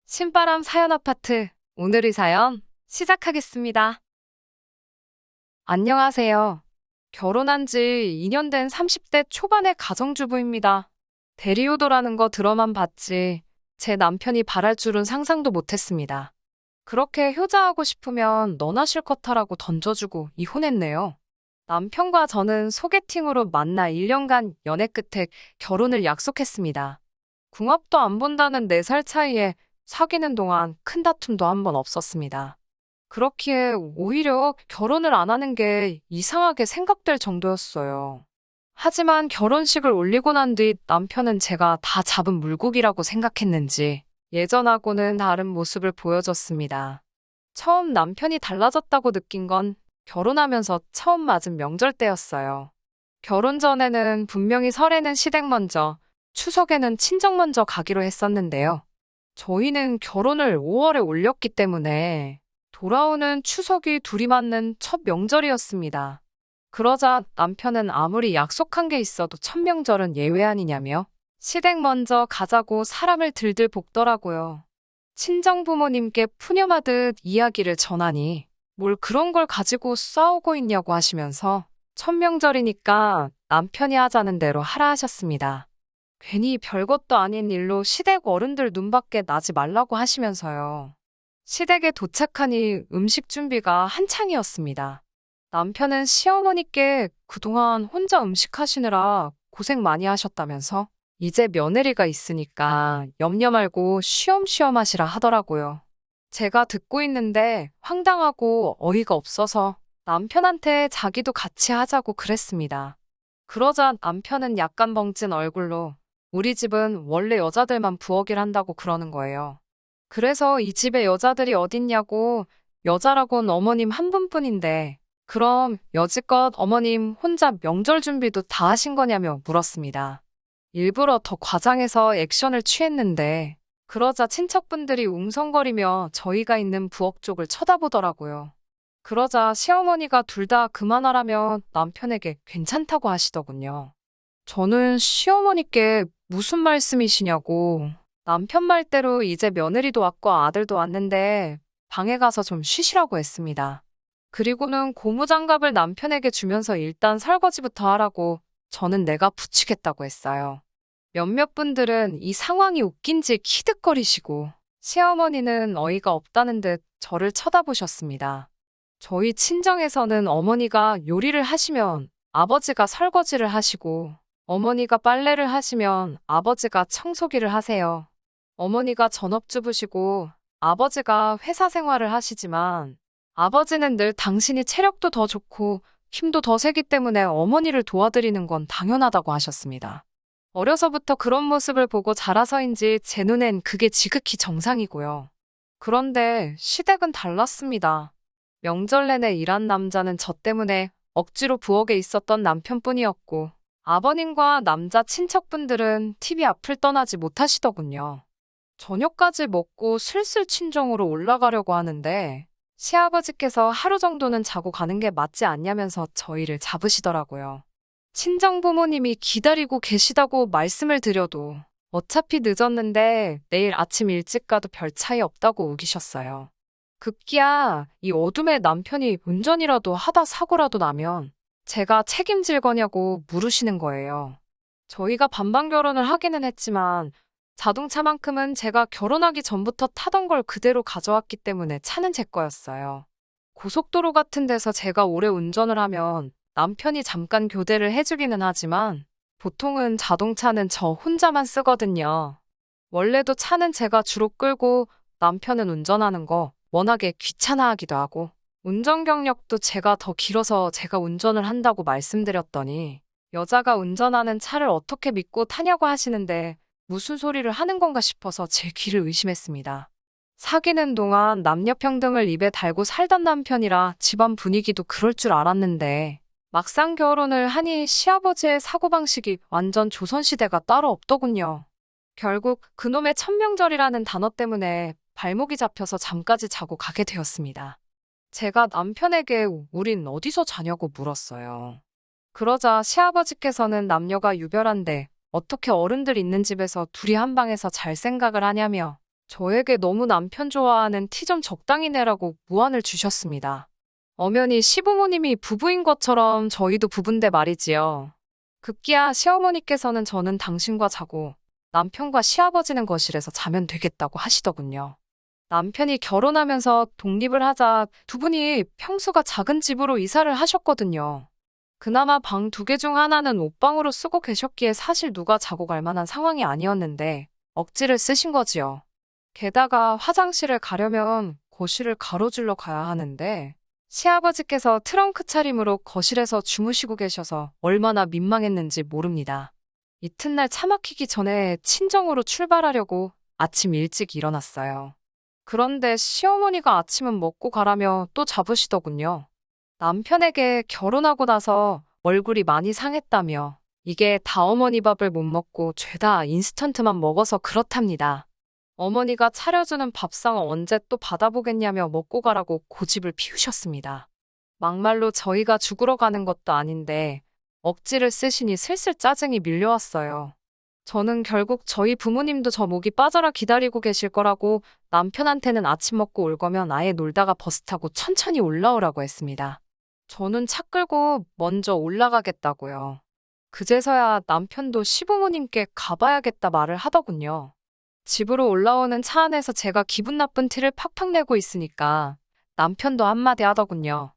신바람 사연 아파트. 오늘의 사연 시작하겠습니다. 안녕하세요. 결혼한 지 2년 된 30대 초반의 가정주부입니다. 대리효도라는 거 들어만 봤지 제 남편이 바랄 줄은 상상도 못했습니다. 그렇게 효자하고 싶으면 너나 실컷 하라고 던져주고 이혼했네요. 남편과 저는 소개팅으로 만나 1년간 연애 끝에 결혼을 약속했습니다. 궁합도 안 본다는 4살 차이에 사귀는 동안 큰 다툼도 한 번 없었습니다. 그렇기에 오히려 결혼을 안 하는 게 이상하게 생각될 정도였어요. 하지만 결혼식을 올리고 난 뒤 남편은 제가 다 잡은 물고기라고 생각했는지 예전하고는 다른 모습을 보여줬습니다. 처음 남편이 달라졌다고 느낀 건 결혼하면서 처음 맞은 명절 때였어요. 결혼 전에는 분명히 설에는 시댁 먼저, 추석에는 친정 먼저 가기로 했었는데요. 저희는 결혼을 5월에 올렸기 때문에 돌아오는 추석이 둘이 맞는 첫 명절이었습니다. 그러자 남편은 아무리 약속한 게 있어도 첫 명절은 예외 아니냐며 시댁 먼저 가자고 사람을 들들 볶더라고요. 친정 부모님께 푸념하듯 이야기를 전하니 뭘 그런 걸 가지고 싸우고 있냐고 하시면서 첫 명절이니까 남편이 하자는 대로 하라 하셨습니다. 괜히 별것도 아닌 일로 시댁 어른들 눈밖에 나지 말라고 하시면서요. 시댁에 도착하니 음식 준비가 한창이었습니다. 남편은 시어머니께 그동안 혼자 음식 하시느라 고생 많이 하셨다면서 이제 며느리가 있으니까 염려 말고 쉬엄쉬엄 하시라 하더라고요. 제가 듣고 있는데 황당하고 어이가 없어서 남편한테 자기도 같이 하자고 그랬습니다. 그러자 남편은 약간 벙찐 얼굴로 우리 집은 원래 여자들만 부엌일 한다고 그러는 거예요. 그래서 이 집에 여자들이 어딨냐고 여자라곤 어머님 한 분뿐인데 그럼 여지껏 어머님 혼자 명절 준비도 다 하신 거냐며 물었습니다. 일부러 더 과장해서 액션을 취했는데 그러자 친척분들이 웅성거리며 저희가 있는 부엌 쪽을 쳐다보더라고요. 그러자 시어머니가 둘 다 그만하라며 남편에게 괜찮다고 하시더군요. 저는 시어머니께 무슨 말씀이시냐고 남편 말대로 이제 며느리도 왔고 아들도 왔는데 방에 가서 좀 쉬시라고 했습니다. 그리고는 고무장갑을 남편에게 주면서 일단 설거지부터 하라고 저는 내가 붙이겠다고 했어요. 몇몇 분들은 이 상황이 웃긴지 키득거리시고 시어머니는 어이가 없다는 듯 저를 쳐다보셨습니다. 저희 친정에서는 어머니가 요리를 하시면 아버지가 설거지를 하시고 어머니가 빨래를 하시면 아버지가 청소기를 하세요. 어머니가 전업주부시고 아버지가 회사 생활을 하시지만 아버지는 늘 당신이 체력도 더 좋고 힘도 더 세기 때문에 어머니를 도와드리는 건 당연하다고 하셨습니다. 어려서부터 그런 모습을 보고 자라서인지 제 눈엔 그게 지극히 정상이고요. 그런데 시댁은 달랐습니다. 명절 내내 일한 남자는 저 때문에 억지로 부엌에 있었던 남편뿐이었고 아버님과 남자 친척분들은 TV 앞을 떠나지 못하시더군요. 저녁까지 먹고 슬슬 친정으로 올라가려고 하는데 시아버지께서 하루 정도는 자고 가는 게 맞지 않냐면서 저희를 잡으시더라고요. 친정 부모님이 기다리고 계시다고 말씀을 드려도 어차피 늦었는데 내일 아침 일찍 가도 별 차이 없다고 우기셨어요. 급기야 이 어둠에 남편이 운전이라도 하다 사고라도 나면 제가 책임질 거냐고 물으시는 거예요. 저희가 반반 결혼을 하기는 했지만 자동차만큼은 제가 결혼하기 전부터 타던 걸 그대로 가져왔기 때문에 차는 제 거였어요. 고속도로 같은 데서 제가 오래 운전을 하면 남편이 잠깐 교대를 해주기는 하지만 보통은 자동차는 저 혼자만 쓰거든요. 원래도 차는 제가 주로 끌고 남편은 운전하는 거 워낙에 귀찮아하기도 하고 운전 경력도 제가 더 길어서 제가 운전을 한다고 말씀드렸더니 여자가 운전하는 차를 어떻게 믿고 타냐고 하시는데 무슨 소리를 하는 건가 싶어서 제 귀를 의심했습니다. 사귀는 동안 남녀 평등을 입에 달고 살던 남편이라 집안 분위기도 그럴 줄 알았는데 막상 결혼을 하니 시아버지의 사고방식이 완전 조선시대가 따로 없더군요. 결국 그놈의 천명절이라는 단어 때문에 발목이 잡혀서 잠까지 자고 가게 되었습니다. 제가 남편에게 우린 어디서 자냐고 물었어요. 그러자 시아버지께서는 남녀가 유별한데 어떻게 어른들 있는 집에서 둘이 한 방에서 잘 생각을 하냐며 저에게 너무 남편 좋아하는 티 좀 적당히 내라고 무안을 주셨습니다. 엄연히 시부모님이 부부인 것처럼 저희도 부부인데 말이지요. 급기야 시어머니께서는 저는 당신과 자고 남편과 시아버지는 거실에서 자면 되겠다고 하시더군요. 남편이 결혼하면서 독립을 하자 두 분이 평수가 작은 집으로 이사를 하셨거든요. 그나마 방 두 개 중 하나는 옷방으로 쓰고 계셨기에 사실 누가 자고 갈 만한 상황이 아니었는데 억지를 쓰신 거지요. 게다가 화장실을 가려면 거실을 가로질러 가야 하는데 시아버지께서 트렁크 차림으로 거실에서 주무시고 계셔서 얼마나 민망했는지 모릅니다. 이튿날 차 막히기 전에 친정으로 출발하려고 아침 일찍 일어났어요. 그런데 시어머니가 아침은 먹고 가라며 또 잡으시더군요. 남편에게 결혼하고 나서 얼굴이 많이 상했다며 이게 다 어머니 밥을 못 먹고 죄다 인스턴트만 먹어서 그렇답니다. 어머니가 차려주는 밥상 언제 또 받아보겠냐며 먹고 가라고 고집을 피우셨습니다. 막말로 저희가 죽으러 가는 것도 아닌데 억지를 쓰시니 슬슬 짜증이 밀려왔어요. 저는 결국 저희 부모님도 저 목이 빠져라 기다리고 계실 거라고 남편한테는 아침 먹고 올 거면 아예 놀다가 버스 타고 천천히 올라오라고 했습니다. 저는 차 끌고 먼저 올라가겠다고요. 그제서야 남편도 시부모님께 가봐야겠다 말을 하더군요. 집으로 올라오는 차 안에서 제가 기분 나쁜 티를 팍팍 내고 있으니까 남편도 한마디 하더군요.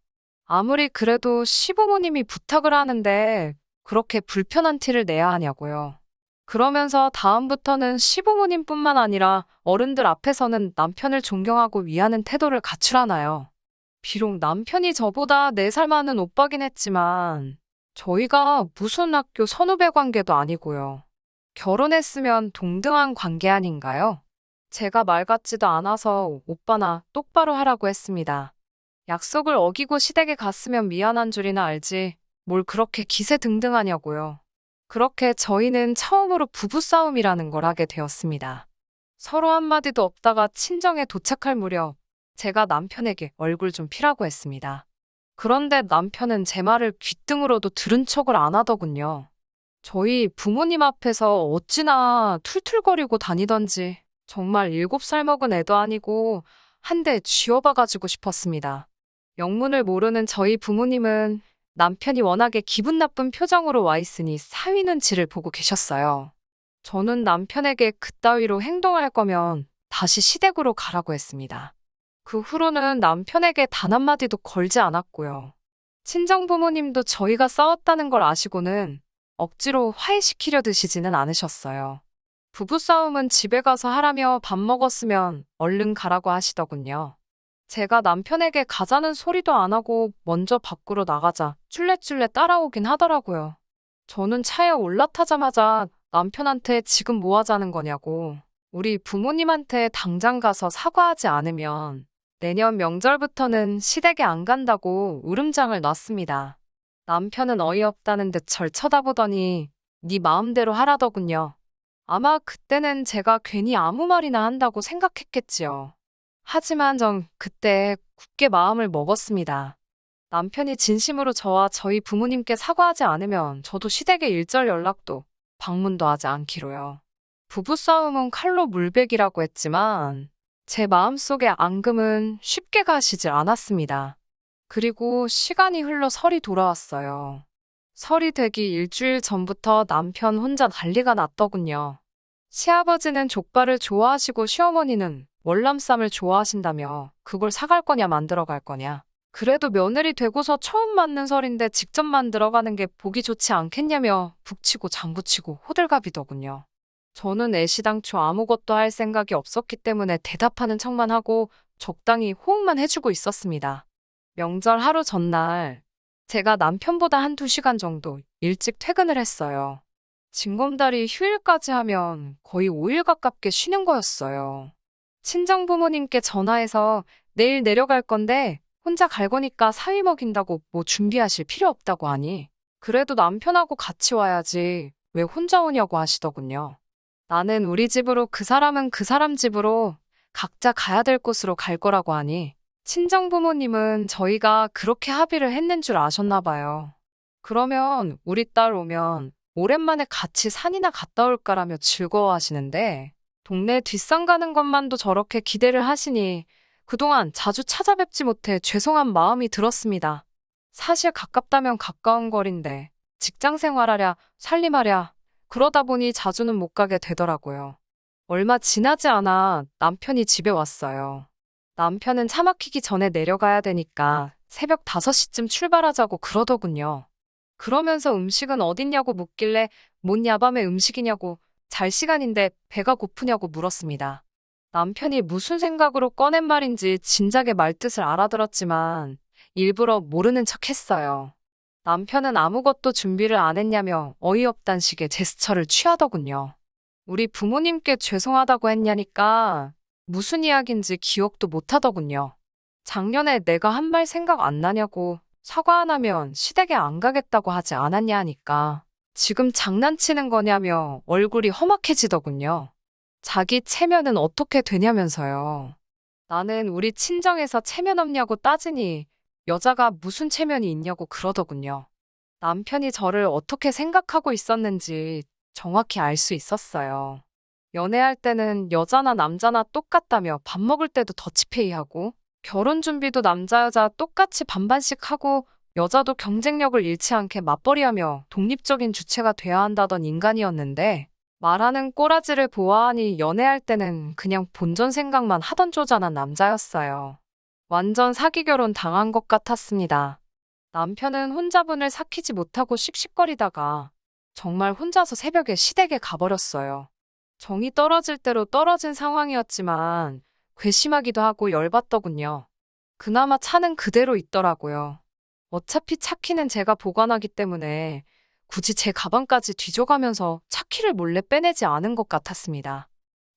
아무리 그래도 시부모님이 부탁을 하는데 그렇게 불편한 티를 내야 하냐고요. 그러면서 다음부터는 시부모님뿐만 아니라 어른들 앞에서는 남편을 존경하고 위하는 태도를 갖추라나요. 비록 남편이 저보다 4살 많은 오빠긴 했지만 저희가 무슨 학교 선후배 관계도 아니고요. 결혼했으면 동등한 관계 아닌가요? 제가 말 같지도 않아서 오빠나 똑바로 하라고 했습니다. 약속을 어기고 시댁에 갔으면 미안한 줄이나 알지 뭘 그렇게 기세등등하냐고요. 그렇게 저희는 처음으로 부부싸움이라는 걸 하게 되었습니다. 서로 한마디도 없다가 친정에 도착할 무렵 제가 남편에게 얼굴 좀 피라고 했습니다. 그런데 남편은 제 말을 귓등으로도 들은 척을 안 하더군요. 저희 부모님 앞에서 어찌나 툴툴거리고 다니던지 정말 7살 먹은 애도 아니고 한 대 쥐어봐가지고 싶었습니다. 영문을 모르는 저희 부모님은 남편이 워낙에 기분 나쁜 표정으로 와 있으니 사위 눈치를 보고 계셨어요. 저는 남편에게 그따위로 행동할 거면 다시 시댁으로 가라고 했습니다. 그 후로는 남편에게 단 한마디도 걸지 않았고요. 친정 부모님도 저희가 싸웠다는 걸 아시고는 억지로 화해시키려 드시지는 않으셨어요. 부부싸움은 집에 가서 하라며 밥 먹었으면 얼른 가라고 하시더군요. 제가 남편에게 가자는 소리도 안 하고 먼저 밖으로 나가자 쫄래쫄래 따라오긴 하더라고요. 저는 차에 올라타자마자 남편한테 지금 뭐 하자는 거냐고 우리 부모님한테 당장 가서 사과하지 않으면 내년 명절부터는 시댁에 안 간다고 울음장을 놨습니다. 남편은 어이없다는 듯 절 쳐다보더니 네 마음대로 하라더군요. 아마 그때는 제가 괜히 아무 말이나 한다고 생각했겠지요. 하지만 전 그때 굳게 마음을 먹었습니다. 남편이 진심으로 저와 저희 부모님께 사과하지 않으면 저도 시댁에 일절 연락도 방문도 하지 않기로요. 부부싸움은 칼로 물베기라고 했지만 제 마음속의 앙금은 쉽게 가시질 않았습니다. 그리고 시간이 흘러 설이 돌아왔어요. 설이 되기 일주일 전부터 남편 혼자 난리가 났더군요. 시아버지는 족발을 좋아하시고 시어머니는 월남쌈을 좋아하신다며 그걸 사갈 거냐 만들어 갈 거냐. 그래도 며느리 되고서 처음 맞는 설인데 직접 만들어가는 게 보기 좋지 않겠냐며 북치고 장구치고 호들갑이더군요. 저는 애시당초 아무것도 할 생각이 없었기 때문에 대답하는 척만 하고 적당히 호응만 해주고 있었습니다. 명절 하루 전날 제가 남편보다 한두 시간 정도 일찍 퇴근을 했어요. 징검다리 휴일까지 하면 거의 5일 가깝게 쉬는 거였어요. 친정 부모님께 전화해서 내일 내려갈 건데 혼자 갈 거니까 사위 먹인다고 뭐 준비하실 필요 없다고 하니 그래도 남편하고 같이 와야지 왜 혼자 오냐고 하시더군요. 나는 우리 집으로 그 사람은 그 사람 집으로 각자 가야 될 곳으로 갈 거라고 하니 친정 부모님은 저희가 그렇게 합의를 했는 줄 아셨나 봐요. 그러면 우리 딸 오면 오랜만에 같이 산이나 갔다 올까라며 즐거워하시는데 동네 뒷산 가는 것만도 저렇게 기대를 하시니 그동안 자주 찾아뵙지 못해 죄송한 마음이 들었습니다. 사실 가깝다면 가까운 거리인데 직장 생활하랴 살림하랴 그러다 보니 자주는 못 가게 되더라고요. 얼마 지나지 않아 남편이 집에 왔어요. 남편은 차 막히기 전에 내려가야 되니까 새벽 5시쯤 출발하자고 그러더군요. 그러면서 음식은 어딨냐고 묻길래 뭔 야밤에 음식이냐고 잘 시간인데 배가 고프냐고 물었습니다. 남편이 무슨 생각으로 꺼낸 말인지 진작에 말뜻을 알아들었지만 일부러 모르는 척 했어요. 남편은 아무것도 준비를 안 했냐며 어이없단 식의 제스처를 취하더군요. 우리 부모님께 죄송하다고 했냐니까 무슨 이야기인지 기억도 못 하더군요. 작년에 내가 한 말 생각 안 나냐고 사과 안 하면 시댁에 안 가겠다고 하지 않았냐 하니까 지금 장난치는 거냐며 얼굴이 험악해지더군요. 자기 체면은 어떻게 되냐면서요. 나는 우리 친정에서 체면 없냐고 따지니 여자가 무슨 체면이 있냐고 그러더군요. 남편이 저를 어떻게 생각하고 있었는지 정확히 알 수 있었어요. 연애할 때는 여자나 남자나 똑같다며 밥 먹을 때도 더치페이하고 결혼 준비도 남자 여자 똑같이 반반씩 하고 여자도 경쟁력을 잃지 않게 맞벌이하며 독립적인 주체가 돼야 한다던 인간이었는데 말하는 꼬라지를 보아하니 연애할 때는 그냥 본전 생각만 하던 쪼잔한 남자였어요. 완전 사기 결혼 당한 것 같았습니다. 남편은 혼자분을 삭히지 못하고 씩씩거리다가 정말 혼자서 새벽에 시댁에 가버렸어요. 정이 떨어질 대로 떨어진 상황이었지만 괘씸하기도 하고 열받더군요. 그나마 차는 그대로 있더라고요. 어차피 차 키는 제가 보관하기 때문에 굳이 제 가방까지 뒤져가면서 차 키를 몰래 빼내지 않은 것 같았습니다.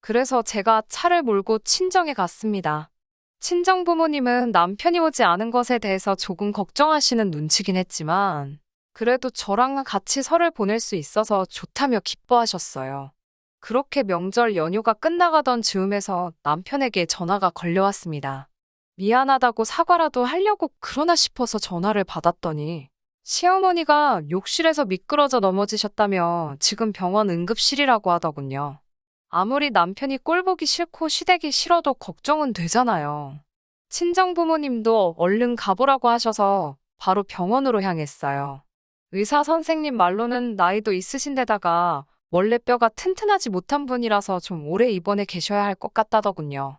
그래서 제가 차를 몰고 친정에 갔습니다. 친정 부모님은 남편이 오지 않은 것에 대해서 조금 걱정하시는 눈치긴 했지만 그래도 저랑 같이 설을 보낼 수 있어서 좋다며 기뻐하셨어요. 그렇게 명절 연휴가 끝나가던 즈음에서 남편에게 전화가 걸려왔습니다. 미안하다고 사과라도 하려고 그러나 싶어서 전화를 받았더니 시어머니가 욕실에서 미끄러져 넘어지셨다며 지금 병원 응급실이라고 하더군요. 아무리 남편이 꼴보기 싫고 시댁이 싫어도 걱정은 되잖아요. 친정 부모님도 얼른 가보라고 하셔서 바로 병원으로 향했어요. 의사 선생님 말로는 나이도 있으신데다가 원래 뼈가 튼튼하지 못한 분이라서 좀 오래 입원해 계셔야 할 것 같다더군요.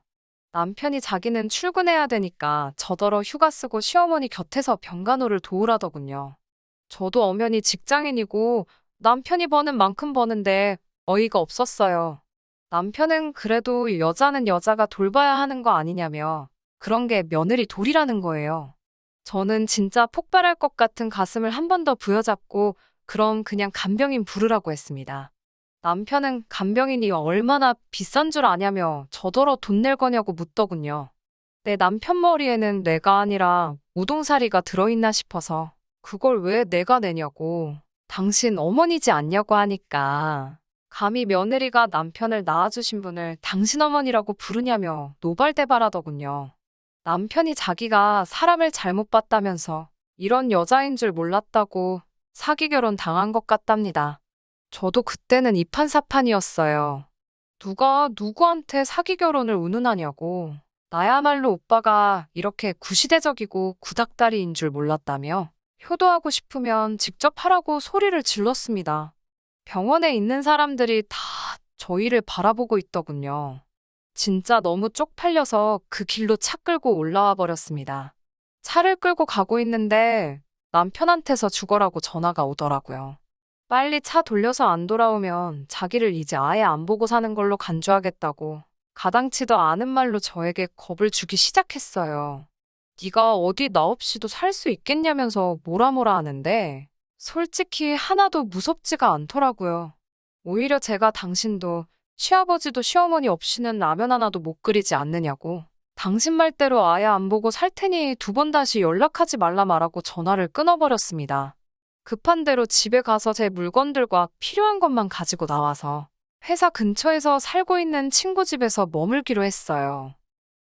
남편이 자기는 출근해야 되니까 저더러 휴가 쓰고 시어머니 곁에서 병간호를 도우라더군요. 저도 엄연히 직장인이고 남편이 버는 만큼 버는데 어이가 없었어요. 남편은 그래도 여자는 여자가 돌봐야 하는 거 아니냐며 그런 게 며느리 도리라는 거예요. 저는 진짜 폭발할 것 같은 가슴을 한 번 더 부여잡고 그럼 그냥 간병인 부르라고 했습니다. 남편은 간병인이 얼마나 비싼 줄 아냐며 저더러 돈 낼 거냐고 묻더군요. 내 남편 머리에는 뇌가 아니라 우동사리가 들어있나 싶어서 그걸 왜 내가 내냐고 당신 어머니지 않냐고 하니까 감히 며느리가 남편을 낳아주신 분을 당신 어머니라고 부르냐며 노발대발하더군요. 남편이 자기가 사람을 잘못 봤다면서 이런 여자인 줄 몰랐다고 사기 결혼 당한 것 같답니다. 저도 그때는 이판사판이었어요. 누가 누구한테 사기 결혼을 운운하냐고. 나야말로 오빠가 이렇게 구시대적이고 구닥다리인 줄 몰랐다며 효도하고 싶으면 직접 하라고 소리를 질렀습니다. 병원에 있는 사람들이 다 저희를 바라보고 있더군요. 진짜 너무 쪽팔려서 그 길로 차 끌고 올라와 버렸습니다. 차를 끌고 가고 있는데 남편한테서 죽어라고 전화가 오더라고요. 빨리 차 돌려서 안 돌아오면 자기를 이제 아예 안 보고 사는 걸로 간주하겠다고 가당치도 않은 말로 저에게 겁을 주기 시작했어요. 네가 어디 나 없이도 살 수 있겠냐면서 뭐라 하는데 솔직히 하나도 무섭지가 않더라고요. 오히려 제가 당신도 시아버지도 시어머니 없이는 라면 하나도 못 끓이지 않느냐고. 당신 말대로 아예 안 보고 살 테니 2번 다시 연락하지 말라 말하고 전화를 끊어버렸습니다. 급한 대로 집에 가서 제 물건들과 필요한 것만 가지고 나와서 회사 근처에서 살고 있는 친구 집에서 머물기로 했어요.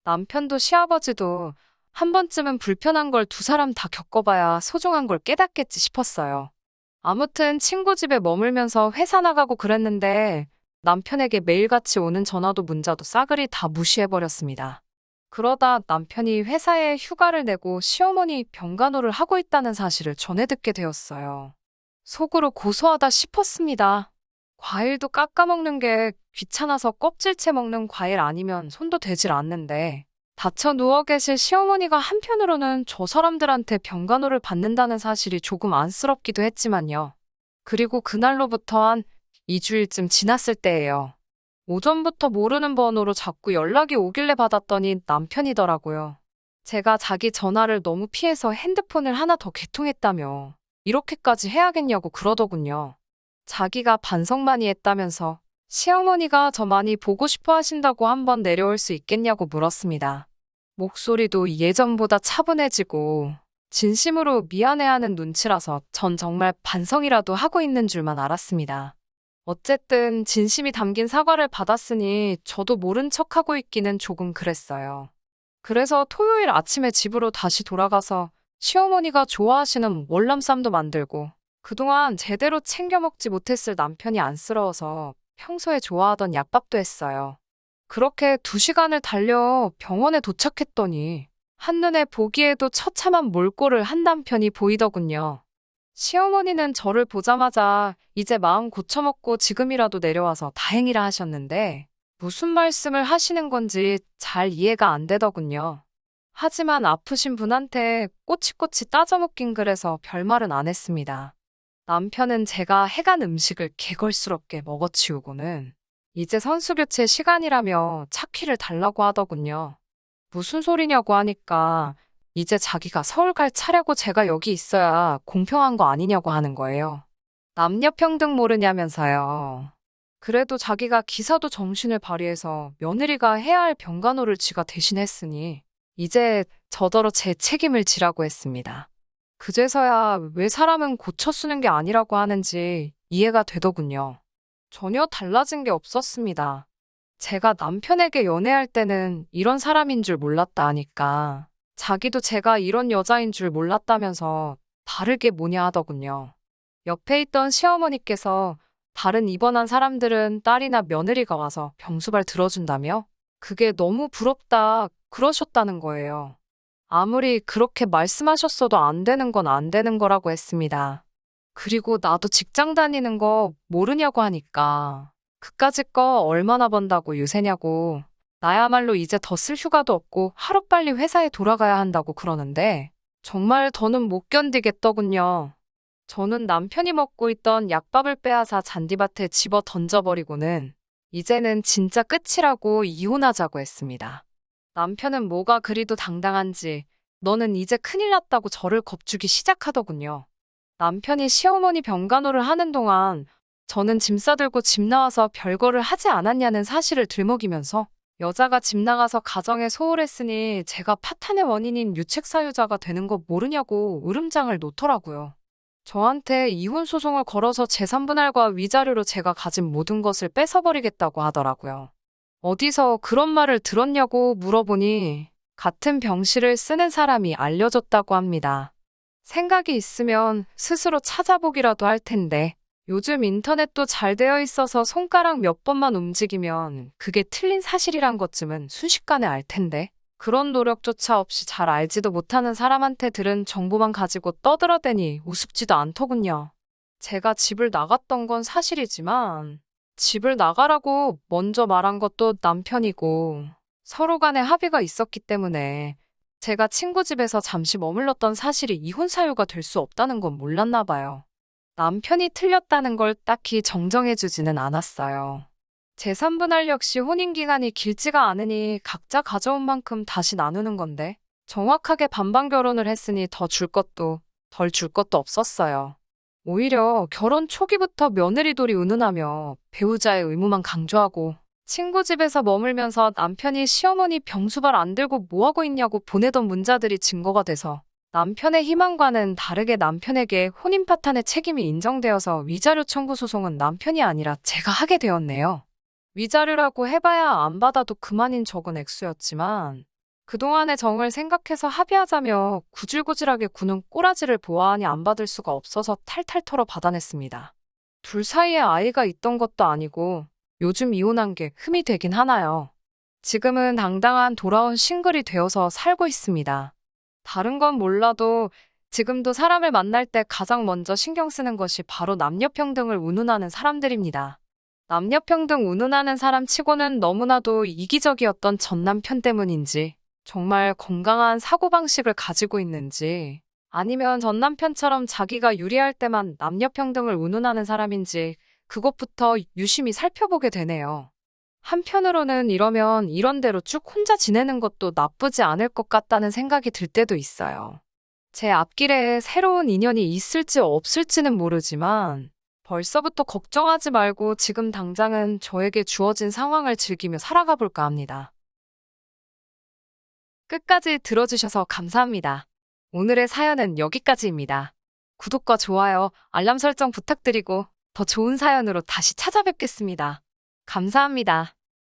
남편도 시아버지도 한 번쯤은 불편한 걸 두 사람 다 겪어봐야 소중한 걸 깨닫겠지 싶었어요. 아무튼 친구 집에 머물면서 회사 나가고 그랬는데 남편에게 매일같이 오는 전화도 문자도 싸그리 다 무시해버렸습니다. 그러다 남편이 회사에 휴가를 내고 시어머니 병간호를 하고 있다는 사실을 전해 듣게 되었어요. 속으로 고소하다 싶었습니다. 과일도 깎아먹는 게 귀찮아서 껍질째 먹는 과일 아니면 손도 대질 않는데 다쳐 누워 계실 시어머니가 한편으로는 저 사람들한테 병간호를 받는다는 사실이 조금 안쓰럽기도 했지만요. 그리고 그날로부터 한 2주일쯤 지났을 때예요. 오전부터 모르는 번호로 자꾸 연락이 오길래 받았더니 남편이더라고요. 제가 자기 전화를 너무 피해서 핸드폰을 하나 더 개통했다며 이렇게까지 해야겠냐고 그러더군요. 자기가 반성 많이 했다면서 시어머니가 저 많이 보고 싶어 하신다고 한번 내려올 수 있겠냐고 물었습니다. 목소리도 예전보다 차분해지고 진심으로 미안해하는 눈치라서 전 정말 반성이라도 하고 있는 줄만 알았습니다. 어쨌든 진심이 담긴 사과를 받았으니 저도 모른 척하고 있기는 조금 그랬어요. 그래서 토요일 아침에 집으로 다시 돌아가서 시어머니가 좋아하시는 월남쌈도 만들고 그동안 제대로 챙겨 먹지 못했을 남편이 안쓰러워서 평소에 좋아하던 약밥도 했어요. 그렇게 2시간을 달려 병원에 도착했더니 한눈에 보기에도 처참한 몰골을 한 남편이 보이더군요. 시어머니는 저를 보자마자 이제 마음 고쳐먹고 지금이라도 내려와서 다행이라 하셨는데 무슨 말씀을 하시는 건지 잘 이해가 안 되더군요. 하지만 아프신 분한테 꼬치꼬치 따져먹긴 그래서 별말은 안 했습니다. 남편은 제가 해간 음식을 개걸스럽게 먹어치우고는 이제 선수교체 시간이라며 차키를 달라고 하더군요. 무슨 소리냐고 하니까 이제 자기가 서울 갈 차례고 제가 여기 있어야 공평한 거 아니냐고 하는 거예요. 남녀평등 모르냐면서요. 그래도 자기가 기사도 정신을 발휘해서 며느리가 해야 할 병간호를 지가 대신했으니 이제 저더러 제 책임을 지라고 했습니다. 그제서야 왜 사람은 고쳐 쓰는 게 아니라고 하는지 이해가 되더군요. 전혀 달라진 게 없었습니다. 제가 남편에게 연애할 때는 이런 사람인 줄 몰랐다 하니까 자기도 제가 이런 여자인 줄 몰랐다면서 다르게 뭐냐 하더군요. 옆에 있던 시어머니께서 다른 입원한 사람들은 딸이나 며느리가 와서 병수발 들어준다며 그게 너무 부럽다 그러셨다는 거예요. 아무리 그렇게 말씀하셨어도 안 되는 건 안 되는 거라고 했습니다. 그리고 나도 직장 다니는 거 모르냐고 하니까 그까짓 거 얼마나 번다고 유세냐고 나야말로 이제 더 쓸 휴가도 없고 하루빨리 회사에 돌아가야 한다고 그러는데 정말 더는 못 견디겠더군요. 저는 남편이 먹고 있던 약밥을 빼앗아 잔디밭에 집어 던져버리고는 이제는 진짜 끝이라고 이혼하자고 했습니다. 남편은 뭐가 그리도 당당한지 너는 이제 큰일 났다고 저를 겁주기 시작하더군요. 남편이 시어머니 병간호를 하는 동안 저는 짐 싸들고 집 나와서 별거를 하지 않았냐는 사실을 들먹이면서 여자가 집 나가서 가정에 소홀했으니 제가 파탄의 원인인 유책사유자가 되는 거 모르냐고 으름장을 놓더라고요. 저한테 이혼 소송을 걸어서 재산분할과 위자료로 제가 가진 모든 것을 뺏어버리겠다고 하더라고요. 어디서 그런 말을 들었냐고 물어보니 같은 병실을 쓰는 사람이 알려줬다고 합니다. 생각이 있으면 스스로 찾아보기라도 할 텐데 요즘 인터넷도 잘 되어 있어서 손가락 몇 번만 움직이면 그게 틀린 사실이란 것쯤은 순식간에 알 텐데 그런 노력조차 없이 잘 알지도 못하는 사람한테 들은 정보만 가지고 떠들어대니 우습지도 않더군요. 제가 집을 나갔던 건 사실이지만 집을 나가라고 먼저 말한 것도 남편이고 서로 간에 합의가 있었기 때문에 제가 친구 집에서 잠시 머물렀던 사실이 이혼 사유가 될 수 없다는 건 몰랐나 봐요. 남편이 틀렸다는 걸 딱히 정정해주지는 않았어요. 재산분할 역시 혼인기간이 길지가 않으니 각자 가져온 만큼 다시 나누는 건데 정확하게 반반 결혼을 했으니 더 줄 것도 덜 줄 것도 없었어요. 오히려 결혼 초기부터 며느리돌이 운운하며 배우자의 의무만 강조하고 친구 집에서 머물면서 남편이 시어머니 병수발 안 들고 뭐하고 있냐고 보내던 문자들이 증거가 돼서 남편의 희망과는 다르게 남편에게 혼인 파탄의 책임이 인정되어서 위자료 청구 소송은 남편이 아니라 제가 하게 되었네요. 위자료라고 해봐야 안 받아도 그만인 적은 액수였지만 그동안의 정을 생각해서 합의하자며 구질구질하게 구는 꼬라지를 보아하니 안 받을 수가 없어서 탈탈 털어 받아냈습니다. 둘 사이에 아이가 있던 것도 아니고 요즘 이혼한 게 흠이 되긴 하나요. 지금은 당당한 돌아온 싱글이 되어서 살고 있습니다. 다른 건 몰라도 지금도 사람을 만날 때 가장 먼저 신경 쓰는 것이 바로 남녀평등을 운운하는 사람들입니다. 남녀평등 운운하는 사람 치고는 너무나도 이기적이었던 전 남편 때문인지, 정말 건강한 사고방식을 가지고 있는지, 아니면 전 남편처럼 자기가 유리할 때만 남녀평등을 운운하는 사람인지, 그것부터 유심히 살펴보게 되네요. 한편으로는 이러면 이런 대로 쭉 혼자 지내는 것도 나쁘지 않을 것 같다는 생각이 들 때도 있어요. 제 앞길에 새로운 인연이 있을지 없을지는 모르지만 벌써부터 걱정하지 말고 지금 당장은 저에게 주어진 상황을 즐기며 살아가 볼까 합니다. 끝까지 들어주셔서 감사합니다. 오늘의 사연은 여기까지입니다. 구독과 좋아요, 알람 설정 부탁드리고 더 좋은 사연으로 다시 찾아뵙겠습니다. 감사합니다.